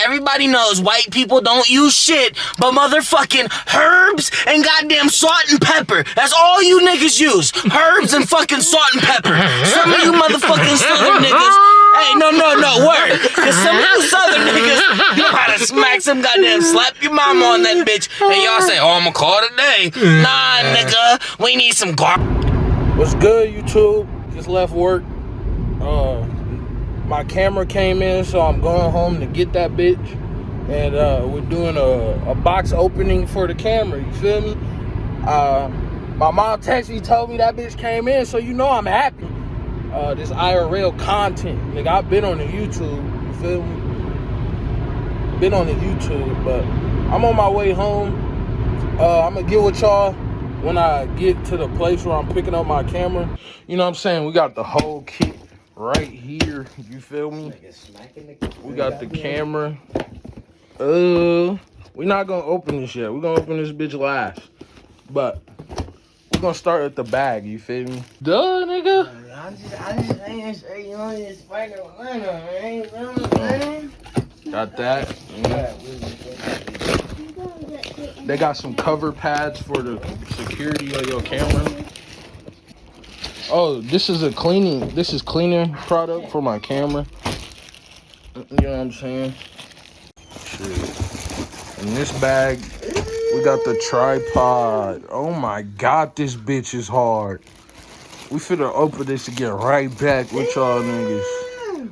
Everybody knows white people don't use shit but motherfucking herbs and goddamn salt and pepper. That's all you niggas use. Herbs and fucking salt and pepper. Some of you motherfucking southern niggas. Hey, no, word. Cause some of you southern niggas, you know how to smack some goddamn slap your mama on that bitch. And y'all say, oh, I'ma call it a day. Nah, nigga, we need some garbage. What's good, YouTube? Just left work. My camera came in, so I'm going home to get that bitch. And we're doing a box opening for the camera, you feel me? My mom texted me, told me that bitch came in, so you know I'm happy. This IRL content, nigga, I've been on the YouTube, you feel me? Been on the YouTube, but I'm on my way home. I'm gonna get with y'all when I get to the place where I'm picking up my camera. You know what I'm saying? We got the whole kit right here, you feel me? We got the camera. We're not gonna open this yet. We're gonna open this bitch last. But we're gonna start at the bag, you feel me? Duh, nigga. I'm just saying, sir, you know this spider man. Got that. Yeah. They got some cover pads for the security of your camera. Oh, this is cleaning product for my camera. You know what I'm saying? Shit. In this bag, we got the tripod. Oh my God, this bitch is hard. We finna open this and get right back with y'all niggas.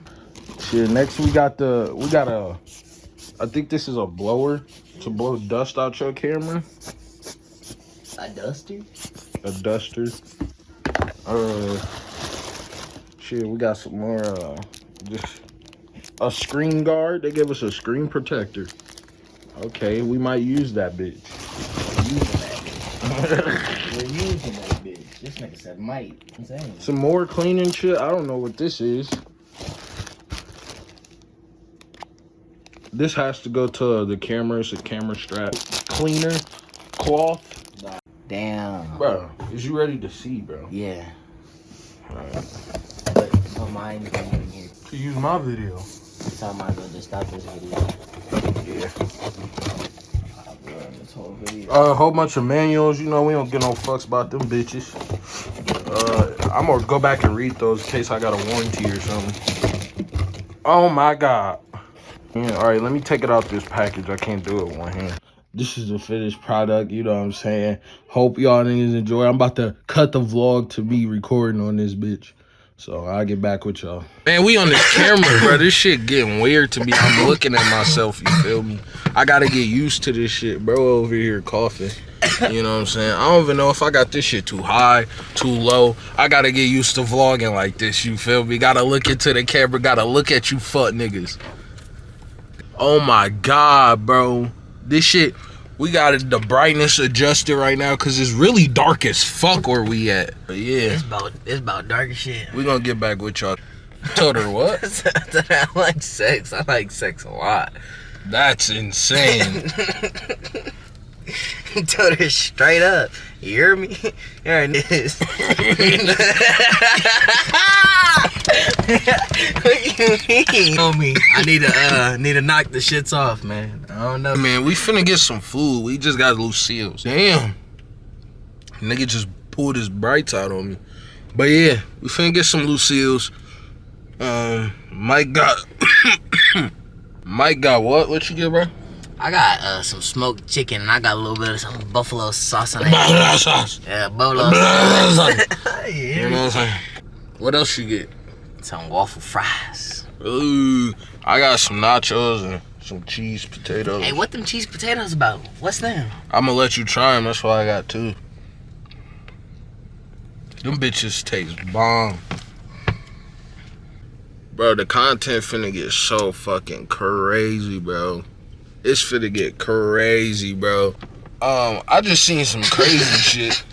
Shit, next we got I think this is a blower to blow dust out your camera. A duster? A duster. Shit, we got some more, just a screen guard. They gave us a screen protector. Okay, we might use that bitch. We're using that bitch. This nigga said might. I'm saying. Some more cleaning shit. I don't know what this is. This has to go to the camera. It's a camera strap. Cleaner. Cloth. Damn. Bro, is you ready to see, bro? Yeah. Alright. But no mind in here. To use my video. So I might as well just stop this video. Yeah. This whole video. A whole bunch of manuals. You know, we don't give no fucks about them bitches. I'm gonna go back and read those in case I got a warranty or something. Oh my God. Yeah, all right, let me take it out this package. I can't do it with one hand. This is the finished product, you know what I'm saying? Hope y'all niggas enjoy. I'm about to cut the vlog to be recording on this bitch. So I'll get back with y'all. Man, we on this camera, bro. This shit getting weird to me. I'm looking at myself, you feel me? I gotta get used to this shit. Bro over here coughing. You know what I'm saying? I don't even know if I got this shit too high, too low. I gotta get used to vlogging like this, you feel me? Gotta look into the camera, gotta look at you fuck niggas. Oh my God, bro. This shit, we got the brightness adjusted right now because it's really dark as fuck where we at. But yeah. It's about dark as shit. We gonna get back with y'all. Told her what? I like sex. I like sex a lot. That's insane. Told her straight up. You hear me? There it is. What you mean? On me. I need to knock the shits off, man. I don't know. Man, we finna get some food. We just got Lucille's. Damn. Nigga just pulled his brights out on me. But yeah, we finna get some Lucille's. Mike got Mike got what? What you get, bro? I got some smoked chicken and I got a little bit of some buffalo sauce on it. Buffalo sauce. Yeah, buffalo sauce. You know what I'm saying? What else you get? Some waffle fries. Ooh, I got some nachos and some cheese potatoes. Hey, what them cheese potatoes about? What's them? I'm gonna let you try them. That's why I got two. Them bitches taste bomb. Bro, the content finna get so fucking crazy, bro. It's finna get crazy, bro. I just seen some crazy shit.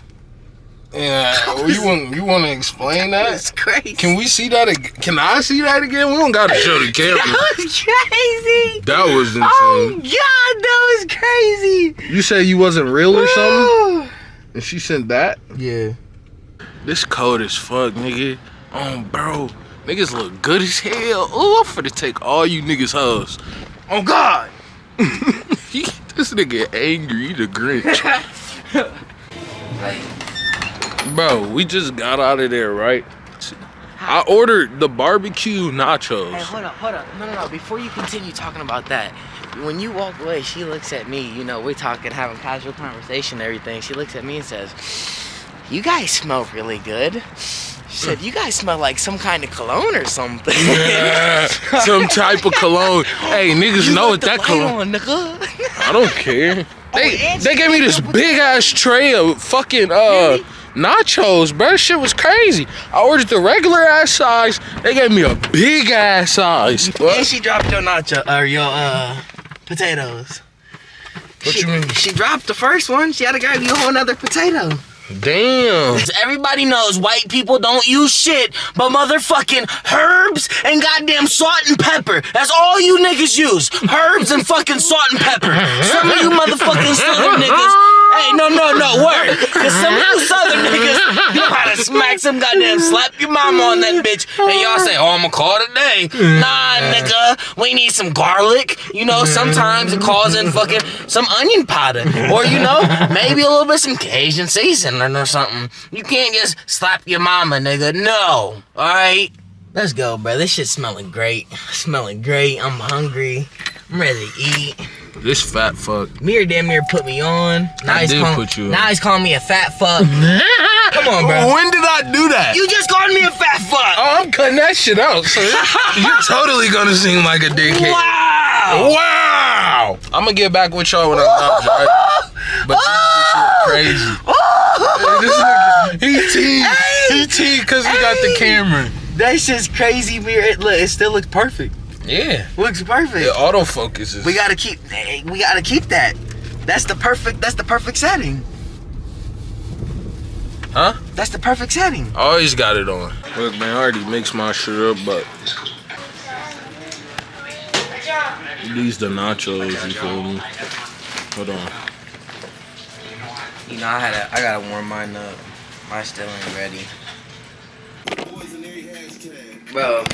Yeah, you want to explain that? It's crazy. Can we see that again? Can I see that again? We don't gotta show the camera. That was crazy. That was insane. Oh God, that was crazy. You said you wasn't real or something? And she sent that? Yeah. This cold as fuck, nigga. Bro. Niggas look good as hell. Ooh, I'm finna take all you niggas hoes. Oh God. This nigga angry, he the Grinch. Bro, we just got out of there, right? I ordered the barbecue nachos. Hey, hold up. No. Before you continue talking about that, when you walk away, she looks at me. You know, we're talking, having casual conversation and everything. She looks at me and says, "You guys smell really good." She said, "You guys smell like some kind of cologne or something." Yeah, some type of cologne. Hey, niggas You know left what that the light cologne. on, nigga. I don't care. They and gave me this big ass tray of fucking nachos, bro. That shit was crazy. I ordered the regular ass size. They gave me a big ass size. And she dropped your your potatoes. What you mean? She dropped the first one. She had to grab you a whole nother potato. Damn. Everybody knows white people don't use shit but motherfucking herbs and goddamn salt and pepper. That's all you niggas use. Herbs and fucking salt and pepper. Some of you motherfucking southern niggas. Hey, no, word. Cause some of you southern niggas, you know how to smack some goddamn slap your mama on that bitch. And y'all say, "Oh, I'ma call it a day." Nah, nigga. We need some garlic. You know, sometimes it calls in fucking some onion powder. Or, you know, maybe a little bit some Cajun seasoning or something. You can't just slap your mama, nigga. No. Alright? Let's go, bro. This shit's smelling great. I'm hungry. I'm ready to eat. This fat fuck. Mirror damn near put me on. Now he's calling me a fat fuck. Come on, bro. When did I do that? You just called me a fat fuck. Oh, I'm cutting that shit out, so you're totally gonna seem like a dickhead. Wow! I'm gonna get back with y'all when I'm done, right? But this is crazy. He teed because he got the camera. That shit's crazy, Mirror. Look, it still looks perfect. Yeah. Looks perfect. It autofocuses. We gotta keep that. That's the perfect setting. Huh? That's the perfect setting. I always got it on. Look, man, I already mixed my shit up, but these the nachos, you feel me? Hold on. You know, I gotta warm mine up. Mine still ain't ready. Bro.